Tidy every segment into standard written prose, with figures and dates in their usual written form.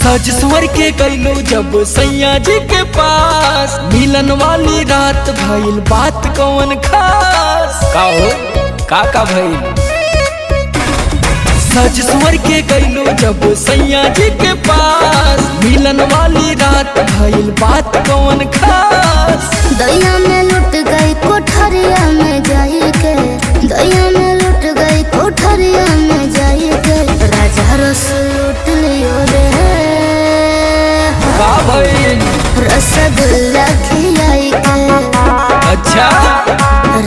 सज स्वर के गईलो जब सैया जी के पास, मिलन वाली रात भइल बात कौन खास। का हो का भइल? सज स्वर के गईलो जब सैया जी के पास, मिलन वाली रात भइल बात कौन खास। दैया में लुट गई कोठरिया में जाई के, दैया में लुट गई कोठरिया में जाई के, राजा रस लूट लियो रे। का भइल? रसगुल्ला खिलाई के। अच्छा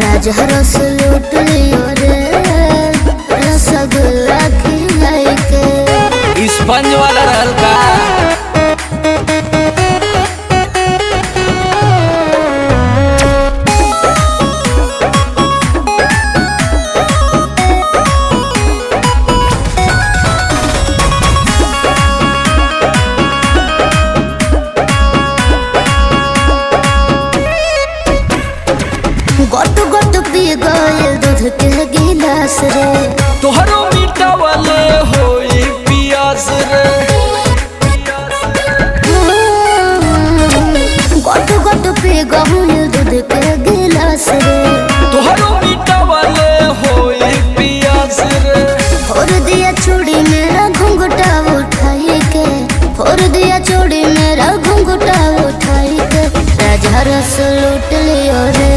राजा रस लूट लियो रे, रसगुल्ला खिलाई के। स्पंज वाला रहल का? गोट गोट पी गए दूध के गिलास रे, तोहरो मिटावले होई पियास रे। गोट गोट पी गए दूध के गिलास रे, तोहरो मिटावले होई पियास रे। फोड़ दिया चूड़ी मेरा घुंघटा उठाई के, फोड़ दिया चूड़ी मेरा घुंघटा उठाई के, राजा रस लूट लियो रे।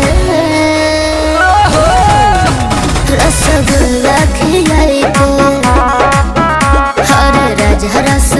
रसगुल्ला खिलाई के, हरे राजा रस